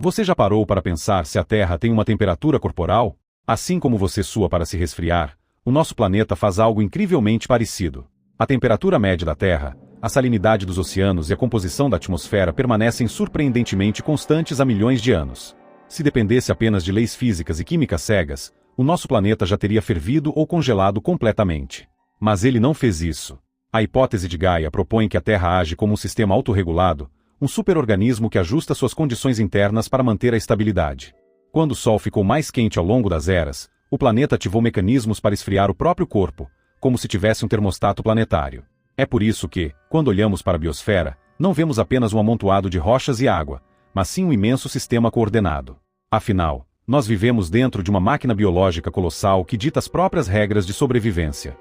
Você já parou para pensar se a Terra tem uma temperatura corporal? Assim como você sua para se resfriar, o nosso planeta faz algo incrivelmente parecido. A temperatura média da Terra, a salinidade dos oceanos e a composição da atmosfera permanecem surpreendentemente constantes há milhões de anos. Se dependesse apenas de leis físicas e químicas cegas, o nosso planeta já teria fervido ou congelado completamente. Mas ele não fez isso. A hipótese de Gaia propõe que a Terra age como um sistema autorregulado, um superorganismo que ajusta suas condições internas para manter a estabilidade. Quando o Sol ficou mais quente ao longo das eras, o planeta ativou mecanismos para esfriar o próprio corpo, como se tivesse um termostato planetário. É por isso que, quando olhamos para a biosfera, não vemos apenas um amontoado de rochas e água, mas sim um imenso sistema coordenado. Afinal, nós vivemos dentro de uma máquina biológica colossal que dita as próprias regras de sobrevivência.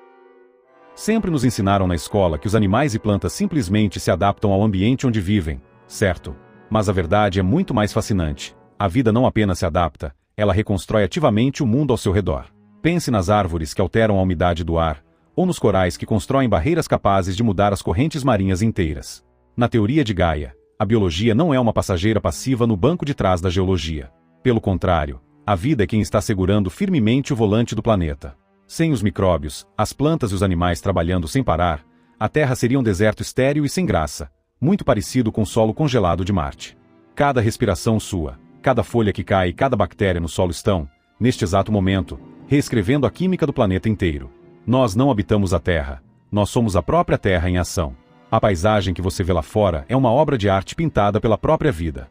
Sempre nos ensinaram na escola que os animais e plantas simplesmente se adaptam ao ambiente onde vivem, certo? Mas a verdade é muito mais fascinante. A vida não apenas se adapta, ela reconstrói ativamente o mundo ao seu redor. Pense nas árvores que alteram a umidade do ar, ou nos corais que constroem barreiras capazes de mudar as correntes marinhas inteiras. Na teoria de Gaia, a biologia não é uma passageira passiva no banco de trás da geologia. Pelo contrário, a vida é quem está segurando firmemente o volante do planeta. Sem os micróbios, as plantas e os animais trabalhando sem parar, a Terra seria um deserto estéril e sem graça, muito parecido com o solo congelado de Marte. Cada respiração sua, cada folha que cai e cada bactéria no solo estão, neste exato momento, reescrevendo a química do planeta inteiro. Nós não habitamos a Terra, nós somos a própria Terra em ação. A paisagem que você vê lá fora é uma obra de arte pintada pela própria vida.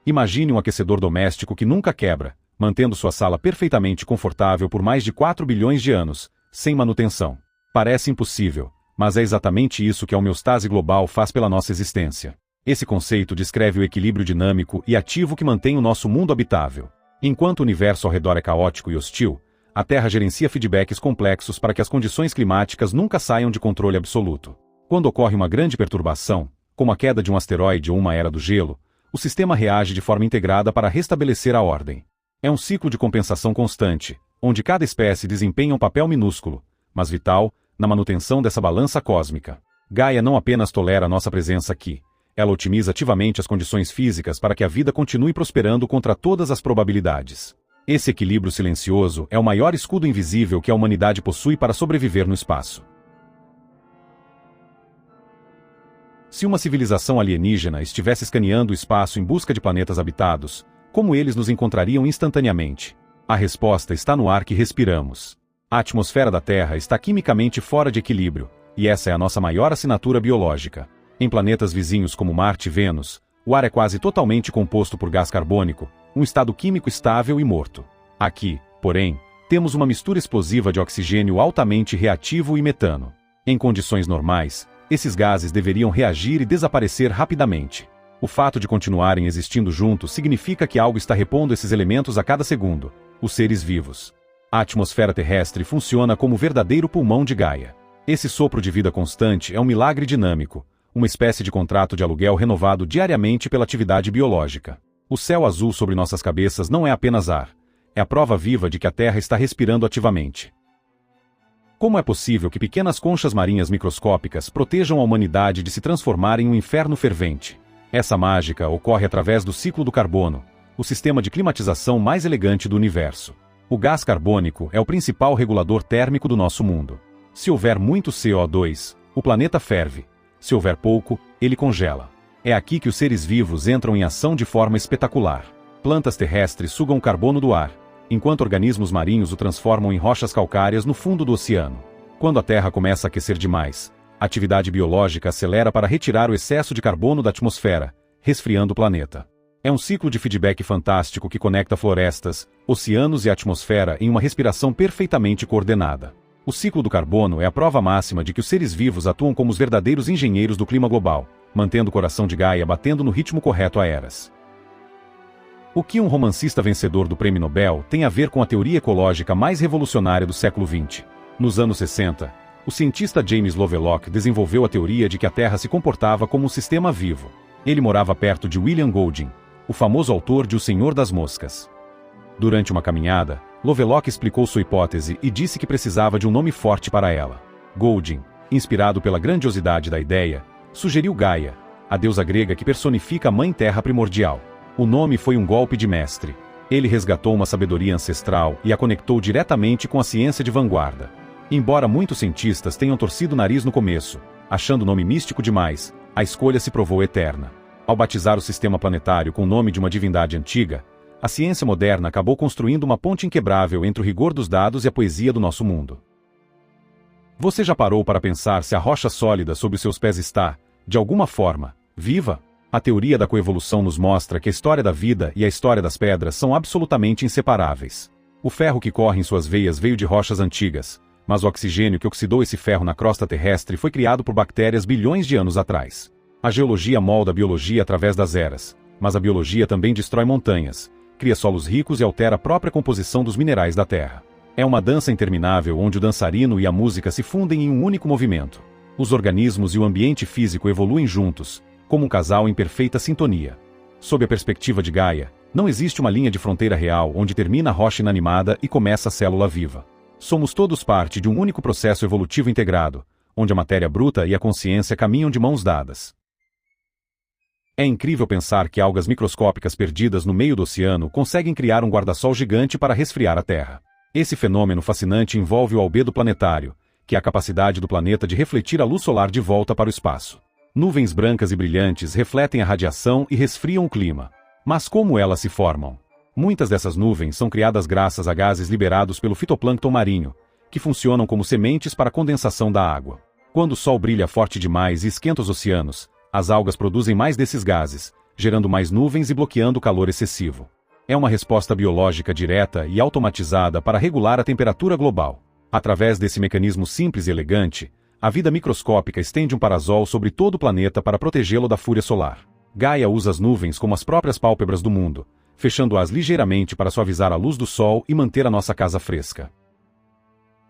Imagine um aquecedor doméstico que nunca quebra, mantendo sua sala perfeitamente confortável por mais de 4 bilhões de anos, sem manutenção. Parece impossível, mas é exatamente isso que a homeostase global faz pela nossa existência. Esse conceito descreve o equilíbrio dinâmico e ativo que mantém o nosso mundo habitável. Enquanto o universo ao redor é caótico e hostil, a Terra gerencia feedbacks complexos para que as condições climáticas nunca saiam de controle absoluto. Quando ocorre uma grande perturbação, como a queda de um asteroide ou uma era do gelo, o sistema reage de forma integrada para restabelecer a ordem. É um ciclo de compensação constante, onde cada espécie desempenha um papel minúsculo, mas vital, na manutenção dessa balança cósmica. Gaia não apenas tolera nossa presença aqui, ela otimiza ativamente as condições físicas para que a vida continue prosperando contra todas as probabilidades. Esse equilíbrio silencioso é o maior escudo invisível que a humanidade possui para sobreviver no espaço. Se uma civilização alienígena estivesse escaneando o espaço em busca de planetas habitados, como eles nos encontrariam instantaneamente? A resposta está no ar que respiramos. A atmosfera da Terra está quimicamente fora de equilíbrio, e essa é a nossa maior assinatura biológica. Em planetas vizinhos como Marte e Vênus, o ar é quase totalmente composto por gás carbônico, um estado químico estável e morto. Aqui, porém, temos uma mistura explosiva de oxigênio altamente reativo e metano. Em condições normais, esses gases deveriam reagir e desaparecer rapidamente. O fato de continuarem existindo juntos significa que algo está repondo esses elementos a cada segundo, os seres vivos. A atmosfera terrestre funciona como verdadeiro pulmão de Gaia. Esse sopro de vida constante é um milagre dinâmico, uma espécie de contrato de aluguel renovado diariamente pela atividade biológica. O céu azul sobre nossas cabeças não é apenas ar, é a prova viva de que a Terra está respirando ativamente. Como é possível que pequenas conchas marinhas microscópicas protejam a humanidade de se transformar em um inferno fervente? Essa mágica ocorre através do ciclo do carbono, o sistema de climatização mais elegante do universo. O gás carbônico é o principal regulador térmico do nosso mundo. Se houver muito CO2, o planeta ferve. Se houver pouco, ele congela. É aqui que os seres vivos entram em ação de forma espetacular. Plantas terrestres sugam o carbono do ar, enquanto organismos marinhos o transformam em rochas calcárias no fundo do oceano. Quando a Terra começa a aquecer demais, a atividade biológica acelera para retirar o excesso de carbono da atmosfera, resfriando o planeta. É um ciclo de feedback fantástico que conecta florestas, oceanos e atmosfera em uma respiração perfeitamente coordenada. O ciclo do carbono é a prova máxima de que os seres vivos atuam como os verdadeiros engenheiros do clima global, mantendo o coração de Gaia batendo no ritmo correto há eras. O que um romancista vencedor do Prêmio Nobel tem a ver com a teoria ecológica mais revolucionária do século XX? Nos anos 60, o cientista James Lovelock desenvolveu a teoria de que a Terra se comportava como um sistema vivo. Ele morava perto de William Golding, o famoso autor de O Senhor das Moscas. Durante uma caminhada, Lovelock explicou sua hipótese e disse que precisava de um nome forte para ela. Golding, inspirado pela grandiosidade da ideia, sugeriu Gaia, a deusa grega que personifica a Mãe Terra primordial. O nome foi um golpe de mestre. Ele resgatou uma sabedoria ancestral e a conectou diretamente com a ciência de vanguarda. Embora muitos cientistas tenham torcido o nariz no começo, achando o nome místico demais, a escolha se provou eterna. Ao batizar o sistema planetário com o nome de uma divindade antiga, a ciência moderna acabou construindo uma ponte inquebrável entre o rigor dos dados e a poesia do nosso mundo. Você já parou para pensar se a rocha sólida sob os seus pés está, de alguma forma, viva? A teoria da coevolução nos mostra que a história da vida e a história das pedras são absolutamente inseparáveis. O ferro que corre em suas veias veio de rochas antigas, mas o oxigênio que oxidou esse ferro na crosta terrestre foi criado por bactérias bilhões de anos atrás. A geologia molda a biologia através das eras, mas a biologia também destrói montanhas, cria solos ricos e altera a própria composição dos minerais da Terra. É uma dança interminável onde o dançarino e a música se fundem em um único movimento. Os organismos e o ambiente físico evoluem juntos, como um casal em perfeita sintonia. Sob a perspectiva de Gaia, não existe uma linha de fronteira real onde termina a rocha inanimada e começa a célula viva. Somos todos parte de um único processo evolutivo integrado, onde a matéria bruta e a consciência caminham de mãos dadas. É incrível pensar que algas microscópicas perdidas no meio do oceano conseguem criar um guarda-sol gigante para resfriar a Terra. Esse fenômeno fascinante envolve o albedo planetário, que é a capacidade do planeta de refletir a luz solar de volta para o espaço. Nuvens brancas e brilhantes refletem a radiação e resfriam o clima. Mas como elas se formam? Muitas dessas nuvens são criadas graças a gases liberados pelo fitoplâncton marinho, que funcionam como sementes para a condensação da água. Quando o sol brilha forte demais e esquenta os oceanos, as algas produzem mais desses gases, gerando mais nuvens e bloqueando o calor excessivo. É uma resposta biológica direta e automatizada para regular a temperatura global. Através desse mecanismo simples e elegante, a vida microscópica estende um parasol sobre todo o planeta para protegê-lo da fúria solar. Gaia usa as nuvens como as próprias pálpebras do mundo, fechando-as ligeiramente para suavizar a luz do sol e manter a nossa casa fresca.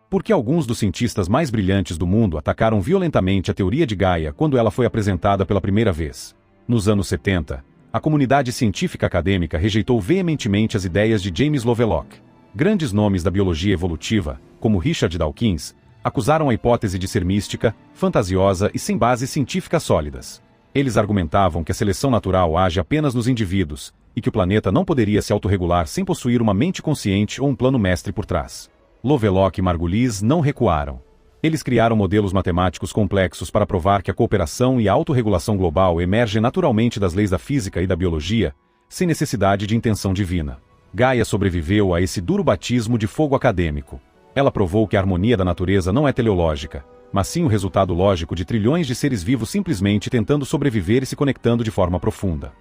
Porque alguns dos cientistas mais brilhantes do mundo atacaram violentamente a teoria de Gaia quando ela foi apresentada pela primeira vez. Nos anos 70, a comunidade científica acadêmica rejeitou veementemente as ideias de James Lovelock. Grandes nomes da biologia evolutiva, como Richard Dawkins, acusaram a hipótese de ser mística, fantasiosa e sem bases científicas sólidas. Eles argumentavam que a seleção natural age apenas nos indivíduos, e que o planeta não poderia se autorregular sem possuir uma mente consciente ou um plano mestre por trás. Lovelock e Margulis não recuaram. Eles criaram modelos matemáticos complexos para provar que a cooperação e a autorregulação global emergem naturalmente das leis da física e da biologia, sem necessidade de intenção divina. Gaia sobreviveu a esse duro batismo de fogo acadêmico. Ela provou que a harmonia da natureza não é teleológica, mas sim o resultado lógico de trilhões de seres vivos simplesmente tentando sobreviver e se conectando de forma profunda.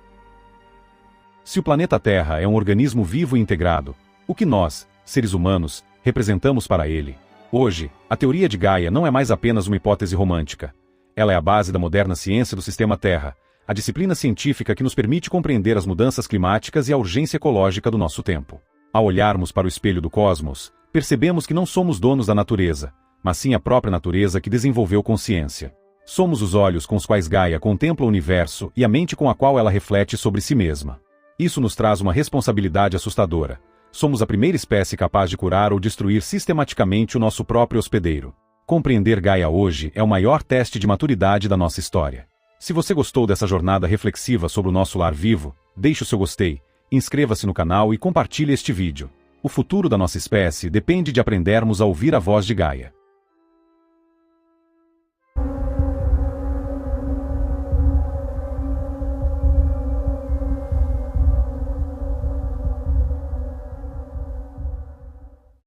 Se o planeta Terra é um organismo vivo e integrado, o que nós, seres humanos, representamos para ele? Hoje, a teoria de Gaia não é mais apenas uma hipótese romântica. Ela é a base da moderna ciência do sistema Terra, a disciplina científica que nos permite compreender as mudanças climáticas e a urgência ecológica do nosso tempo. Ao olharmos para o espelho do cosmos, percebemos que não somos donos da natureza, mas sim a própria natureza que desenvolveu consciência. Somos os olhos com os quais Gaia contempla o universo e a mente com a qual ela reflete sobre si mesma. Isso nos traz uma responsabilidade assustadora. Somos a primeira espécie capaz de curar ou destruir sistematicamente o nosso próprio hospedeiro. Compreender Gaia hoje é o maior teste de maturidade da nossa história. Se você gostou dessa jornada reflexiva sobre o nosso lar vivo, deixe o seu gostei, inscreva-se no canal e compartilhe este vídeo. O futuro da nossa espécie depende de aprendermos a ouvir a voz de Gaia.